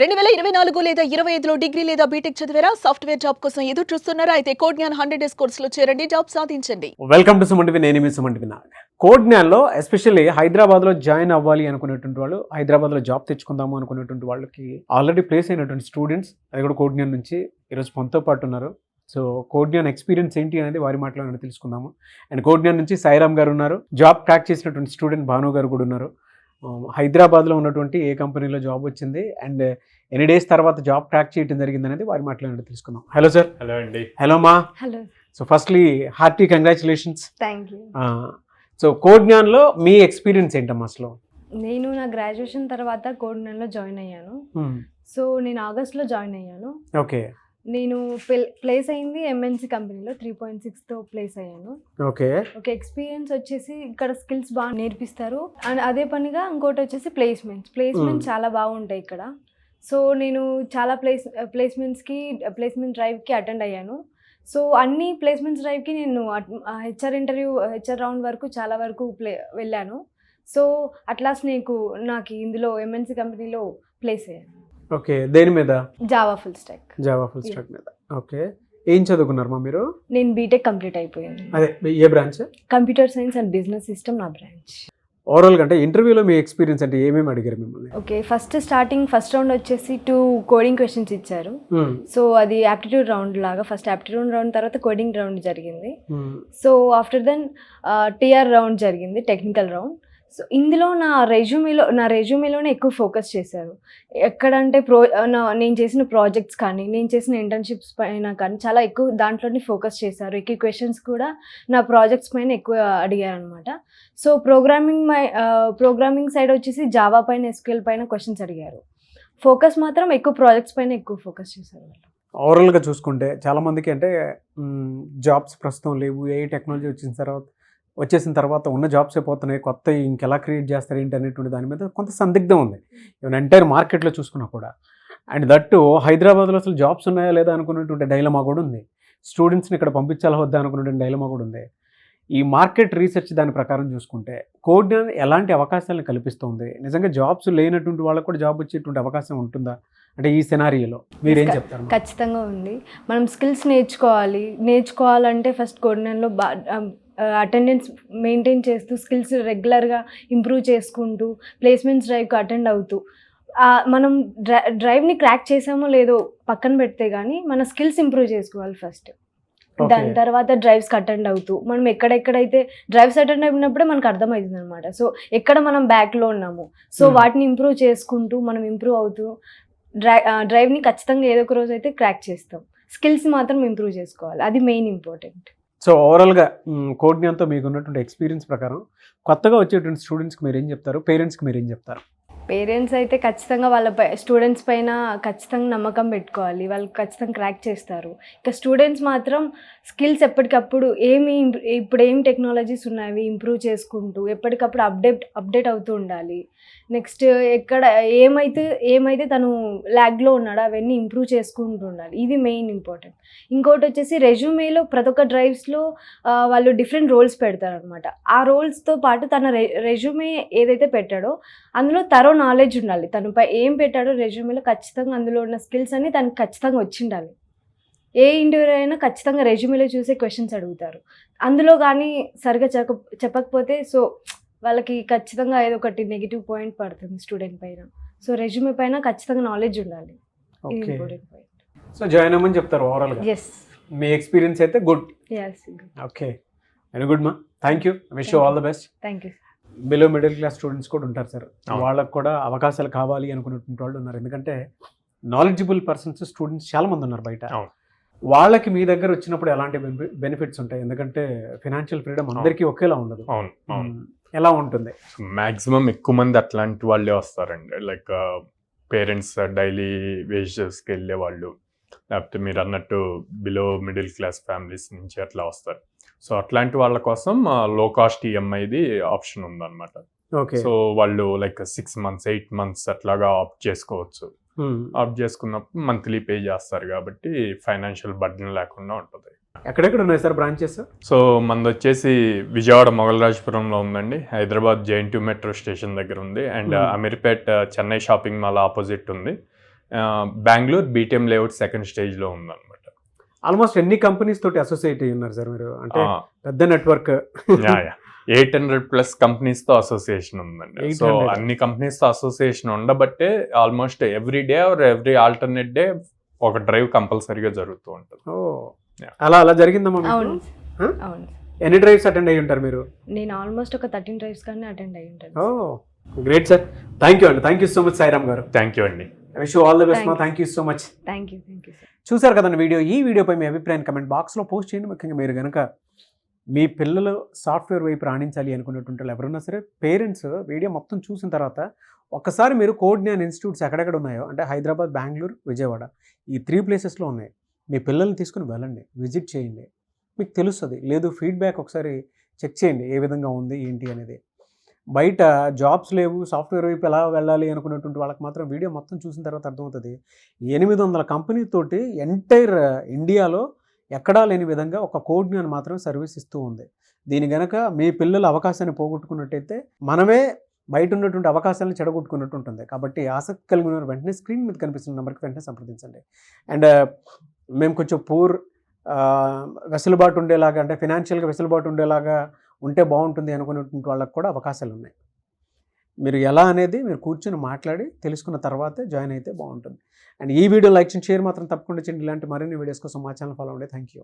2024 లేదా 25లో డిగ్రీ లేదా బీటెక్ చదివారా? సాఫ్ట్‌వేర్ జాబ్ కోసం ఎదురు చూస్తున్నారా? అయితే కోడ్ జ్ఞాన్ 100 డేస్ కోర్సులో చేరండి, జాబ్ సాధించండి. Welcome to Suman TV. నేను మీ సుమన్ టీవీ. కోడ్ జ్ఞాన్లో ఎస్పెషల్లీ హైదరాబాద్లో జాయిన్ అవ్వాలి అనుకునేటువంటి వాళ్ళు, హైదరాబాద్లో జాబ్ తెచ్చుకుందాము అనుకునేటువంటి వాళ్ళకి ఆల్రెడీ ప్లేస్ అయినటువంటి స్టూడెంట్స్, అది కూడా కోడ్ జ్ఞాన్ నుంచి ఈరోజు మనతో పాటు ఉన్నారు. సో కోడ్ జ్ఞాన్ ఎక్స్పీరియన్స్ ఏంటి అనేది వారి మాటలో తెలుసుకుందాము. అండ్ కోడ్ జ్ఞాన్ నుంచి సాయిరామ్ గారు ఉన్నారు, జాబ్ క్రాక్ చేసినటువంటి స్టూడెంట్ భాను గారు కూడా ఉన్నారు. హైదరాబాద్లో ఉన్నటువంటి ఏ కంపెనీలో జాబ్ వచ్చింది అండ్ ఎన్ని డేస్ తర్వాత జాబ్ క్రాక్ చేయడం జరిగింది అనేది వారి మాటలో తెలుసుకుందాం. Hello sir. హలో అండి. హలో మా. Hello. So firstly hearty congratulations. Thank you. So కోడ్ జ్ఞాన్లో మీ ఎక్స్పీరియన్స్ ఏంటమ్మా అసలు? నేను నా గ్రాడ్యుయేషన్ తర్వాత కోడ్ జ్ఞాన్లో జాయిన్ అయ్యాను. సో నేను ఆగస్ట్లో జాయిన్ అయ్యాను. ఓకే. నేను ప్లేస్ అయింది ఎంఎన్సీ కంపెనీలో 3.6తో ప్లేస్ అయ్యాను. ఓకే. ఓకే. ఎక్స్పీరియన్స్ వచ్చేసి ఇక్కడ స్కిల్స్ బాగా నేర్పిస్తారు అండ్ అదే పనిగా ఇంకోటి వచ్చేసి ప్లేస్మెంట్స్ చాలా బాగుంటాయి ఇక్కడ. సో నేను చాలా ప్లేస్మెంట్ డ్రైవ్కి అటెండ్ అయ్యాను. సో అన్ని ప్లేస్మెంట్స్ డ్రైవ్కి నేను హెచ్ఆర్ రౌండ్ వరకు చాలా వరకు వెళ్ళాను. సో అట్లాస్ట్ నాకు ఇందులో ఎంఎన్సీ కంపెనీలో ప్లేస్ అయ్యాను. ఓకే. దేని మీద? జావా ఫుల్ స్టాక్ మీద. ఓకే. ఏం చదువుకున్నారమ్మా మీరు? నేను బీటెక్ కంప్లీట్ అయిపోయింది. అదే ఏ branch? Computer science and business system నా బ్రాంచ్. ఓవరాల్గా అంటే ఇంటర్వ్యూలో మీ ఎక్స్పీరియన్స్ అంటే ఏమేమి అడిగారు మిమ్మల్ని? ఓకే. ఫస్ట్ రౌండ్ వచ్చేసి 2 కోడింగ్ క్వశ్చన్స్ ఇచ్చారు. సో అది యాప్టిట్యూడ్ రౌండ్ లాగా, ఫస్ట్ యాప్టిట్యూడ్ రౌండ్ తర్వాత కోడింగ్ రౌండ్ జరిగింది. So after then TR round జరిగింది, టెక్నికల్ రౌండ్. సో ఇందులో నా రెజ్యూమేలోనే ఎక్కువ ఫోకస్ చేశారు. ఎక్కడంటే నేను చేసిన ప్రాజెక్ట్స్ కానీ, నేను చేసిన ఇంటర్న్షిప్స్ పైన కానీ చాలా ఎక్కువ దాంట్లోనే ఫోకస్ చేశారు. ఎక్కువ క్వశ్చన్స్ కూడా నా ప్రాజెక్ట్స్ పైన ఎక్కువ అడిగారు అనమాట. సో ప్రోగ్రామింగ్ సైడ్ వచ్చేసి జావా పైన, ఎస్క్యూఎల్ పైన క్వశ్చన్స్ అడిగారు. ఫోకస్ మాత్రం ఎక్కువ ప్రాజెక్ట్స్ పైన ఎక్కువ ఫోకస్ చేశారు. ఓవరాల్గా చూసుకుంటే చాలామందికి అంటే జాబ్స్ ప్రస్తుతం లేవు, ఏ టెక్నాలజీ వచ్చేసిన తర్వాత ఉన్న జాబ్స్ అయిపోతున్నాయి, కొత్త ఇంకెలా క్రియేట్ చేస్తారు ఏంటి అనేటువంటి దాని మీద కొంత సందిగ్ధం ఉంది ఈవెన్ ఎంటైర్ మార్కెట్లో చూసుకున్నా కూడా. అండ్ దట్టు హైదరాబాద్లో అసలు జాబ్స్ ఉన్నాయా లేదా అనుకునేటువంటి డైలమా కూడా ఉంది. స్టూడెంట్స్ని ఇక్కడ పంపించాలా వద్దా అనుకునేటువంటి డైలమా కూడా ఉంది. ఈ మార్కెట్ రీసెర్చ్ దాని ప్రకారం చూసుకుంటే కోడ్ ఎలాంటి అవకాశాలను కల్పిస్తుంది? నిజంగా జాబ్స్ లేనటువంటి వాళ్ళకు కూడా జాబ్ వచ్చేటువంటి అవకాశం ఉంటుందా అంటే ఈ సినారియోలో మీరేం చెప్తారు? ఖచ్చితంగా ఉంది. మనం స్కిల్స్ నేర్చుకోవాలంటే ఫస్ట్ కోడ్లో అటెండెన్స్ మెయింటైన్ చేస్తూ, స్కిల్స్ రెగ్యులర్గా ఇంప్రూవ్ చేసుకుంటూ, ప్లేస్మెంట్స్ డ్రైవ్కి అటెండ్ అవుతూ, మనం డ్రైవ్ని క్రాక్ చేసామో లేదో పక్కన పెడితే కానీ మన స్కిల్స్ ఇంప్రూవ్ చేసుకోవాలి ఫస్ట్. దాని తర్వాత డ్రైవ్స్కి అటెండ్ అవుతూ, మనం ఎక్కడెక్కడైతే డ్రైవ్స్ అటెండ్ అయినప్పుడే మనకు అర్థమవుతుంది అనమాట. సో ఎక్కడ మనం బ్యాక్లో ఉన్నాము, సో వాటిని ఇంప్రూవ్ చేసుకుంటూ మనం ఇంప్రూవ్ అవుతూ డ్రైవ్ని ఖచ్చితంగా ఏదో ఒక రోజు అయితే క్రాక్ చేస్తాం. స్కిల్స్ మాత్రం ఇంప్రూవ్ చేసుకోవాలి, అది మెయిన్ ఇంపార్టెంట్. సో ఓవరాల్గా కోడ్ జ్ఞాన్తో మీకు ఉన్నటువంటి ఎక్స్పీరియన్స్ ప్రకారం కొత్తగా వచ్చేటువంటి స్టూడెంట్స్కి మీరు ఏం చెప్తారు, పేరెంట్స్కి మీరు ఏం చెప్తారు? పేరెంట్స్ అయితే ఖచ్చితంగా స్టూడెంట్స్ పైన ఖచ్చితంగా నమ్మకం పెట్టుకోవాలి, వాళ్ళు ఖచ్చితంగా క్రాక్ చేస్తారు. ఇక స్టూడెంట్స్ మాత్రం స్కిల్స్ ఎప్పటికప్పుడు ఇప్పుడు ఏం టెక్నాలజీస్ ఉన్నాయి ఇంప్రూవ్ చేసుకుంటూ ఎప్పటికప్పుడు అప్డేట్ అవుతూ ఉండాలి. నెక్స్ట్ ఏమైతే తను ల్యాగ్లో ఉన్నాడో అవన్నీ ఇంప్రూవ్ చేసుకుంటూ ఉండాలి, ఇది మెయిన్ ఇంపార్టెంట్. ఇంకోటి వచ్చేసి రెజ్యూమేలో ప్రతి ఒక్క డ్రైవ్స్లో వాళ్ళు డిఫరెంట్ రోల్స్ పెడతారు అనమాట. ఆ రోల్స్తో పాటు తన రెజ్యూమే ఏదైతే పెట్టాడో అందులో తరో నాలెడ్జ్ ఉండాలి. తనపై ఏం పెట్టాడో రెజ్యూమేలో ఖచ్చితంగా అందులో ఉన్న స్కిల్స్ అన్ని తనకు ఖచ్చితంగా వచ్చి ఉండాలి. ఏ ఇంటర్వ్యూ అయినా ఖచ్చితంగా రెజ్యూమేలో చూసే క్వశ్చన్స్ అడుగుతారు. అందులో కానీ సరిగా చెప్పకపోతే సో వాళ్ళకి ఖచ్చితంగా ఏదో ఒకటి నెగిటివ్ పాయింట్ పడుతుంది స్టూడెంట్ పైన. సో రెజ్యూమే పైన ఖచ్చితంగా నాలెడ్జ్ ఉండాలి, ఇది ఇంపార్టెంట్ పాయింట్. సో జాయిన్ అవ్వమని చెప్తారు ఓవరాల్గా? ఎస్. మీ ఎక్స్పీరియన్స్ అయితే గుడ్. ఓకే, వెరీ గుడ్ మా. Thank you. Wish you all the best. Thank you. Below middle class students కూడా ఉంటారు సార్, వాళ్ళకు కూడా అవకాశాలు కావాలి అనుకునేటువంటి వాళ్ళు ఉన్నారు. ఎందుకంటే నాలెడ్జబుల్ పర్సన్స్ స్టూడెంట్స్ చాలా మంది ఉన్నారు బయట. వాళ్ళకి మీ దగ్గర వచ్చినప్పుడు ఎలాంటి బెనిఫిట్స్ ఉంటాయి? ఎందుకంటే ఫైనాన్షియల్ ఫ్రీడమ్ అందరికీ ఒకేలా ఉండదు. ఎలా ఉంటుంది? మ్యాక్సిమం ఎక్కువ మంది అట్లాంటి వాళ్ళే వస్తారండి. లైక్ పేరెంట్స్ డైలీ వేజెస్కి వెళ్ళే వాళ్ళు, లేకపోతే మీరు అన్నట్టు బిలో మిడిల్ క్లాస్ ఫ్యామిలీస్ నుంచి అట్లా వస్తారు. సో అట్లాంటి వాళ్ళ కోసం లో కాస్ట్ ఈఎంఐది ఆప్షన్ ఉందన్నమాట. సో వాళ్ళు లైక్ 6 months 8 months అట్లాగా ఆప్ట్ చేసుకోవచ్చు. ఆప్ట్ చేసుకున్నప్పుడు మంత్లీ పే చేస్తారు కాబట్టి ఫైనాన్షియల్ బర్డెన్ లేకుండా ఉంటుంది. ఎక్కడెక్కడ ఉన్నాయి సార్ బ్రాంచెస్? సో మనది వచ్చేసి విజయవాడ మొగలరాజపురంలో ఉందండి, హైదరాబాద్ JNT మెట్రో స్టేషన్ దగ్గర ఉంది, and Ameerpet Chennai shopping mall opposite ఉంది, బెంగళూరు బీటీఎం లేఅవుట్ సెకండ్ స్టేజ్లో ఉందన్నమాట. ఆల్మోస్ట్ ఎన్ని కంపెనీస్ తోటి అసోసియేట్ అయ్యి ఉన్నారు సార్ మీరు? అంటే పెద్ద నెట్వర్క్. 800+ కంపెనీస్తో అసోసియేషన్ ఉందండి. సో 800. అన్ని కంపెనీస్తో అసోసియేషన్ ఉండబట్టే almost every day or every alternate day ఒక డ్రైవ్ కంపల్సరీగా జరుగుతూ ఉంటుంది. ఓ Yeah. అలా జరిగిందమ్మా మీకు? అవును Huh? అవును. ఎన్ని డ్రైవ్స్ అటెండ్ అయ్యి ఉంటారు మీరు? నేను ఆల్మోస్ట్ ఒక 13 డ్రైవ్స్ కానీ అటెండ్ అయ్యి ఉంటాను. ఓ గ్రేట్ సార్. థ్యాంక్ యూ అండి. Thank you so much Sairam గారు. థ్యాంక్ యూ అండి. Wish you all the best మా. Thank thank you so much. Thank you sir. చూసారు కదండి వీడియో. ఈ వీడియోపై మీ అభిప్రాయాన్ని కమెంట్ బాక్స్లో పోస్ట్ చేయండి. ముఖ్యంగా మీరు కనుక మీ పిల్లలు సాఫ్ట్వేర్ వైపు రాణించాలి అనుకునేటువంటి వాళ్ళు ఎవరున్నా సరే, పేరెంట్స్ వీడియో మొత్తం చూసిన తర్వాత ఒక్కసారి మీరు కోడ్9 ఇన్స్టిట్యూట్స్ ఎక్కడెక్కడ ఉన్నాయో, అంటే హైదరాబాద్, బెంగళూరు, విజయవాడ, ఈ 3 ప్లేసెస్లో ఉన్నాయి. మీ పిల్లల్ని తీసుకుని వెళ్ళండి, విజిట్ చేయండి, మీకు తెలుస్తుంది. లేదు ఫీడ్బ్యాక్ ఒకసారి చెక్ చేయండి ఏ విధంగా ఉంది ఏంటి అనేది. బయట జాబ్స్ లేవు, సాఫ్ట్వేర్ వైపు ఎలా వెళ్ళాలి అనుకునేటువంటి వాళ్ళకి మాత్రం వీడియో మొత్తం చూసిన తర్వాత అర్థమవుతుంది. 800 కంపెనీతోటి ఎంటైర్ ఇండియాలో ఎక్కడా లేని విధంగా ఒక కోడ్9 మాత్రం సర్వీస్ ఇస్తూ ఉంది. దీని గనక మీ పిల్లల అవకాశాన్ని పోగొట్టుకున్నట్టయితే మనమే బయట ఉన్నటువంటి అవకాశాలను చెడగొట్టుకున్నట్టు ఉంటుంది. కాబట్టి ఆసక్తి కలిగిన వారు వెంటనే స్క్రీన్ మీద కనిపిస్తున్న నెంబర్కి వెంటనే సంప్రదించండి. అండ్ మేము కొంచెం వెసులుబాటు ఉండేలాగా, అంటే ఫినాన్షియల్గా వెసులుబాటు ఉండేలాగా ఉంటే బాగుంటుంది అనుకునేటువంటి వాళ్ళకి కూడా అవకాశాలు ఉన్నాయి. మీరు ఎలా అనేది మీరు కూర్చొని మాట్లాడి తెలుసుకున్న తర్వాతే జాయిన్ అయితే బాగుంటుంది. అండ్ ఈ వీడియో లైక్ చేయండి, షేర్ మాత్రం తప్పకుండా చేయండి. ఇలాంటి మరిన్ని వీడియోస్ కోసం మా ఛానల్ ఫాలో అవ్వండి. Thank you.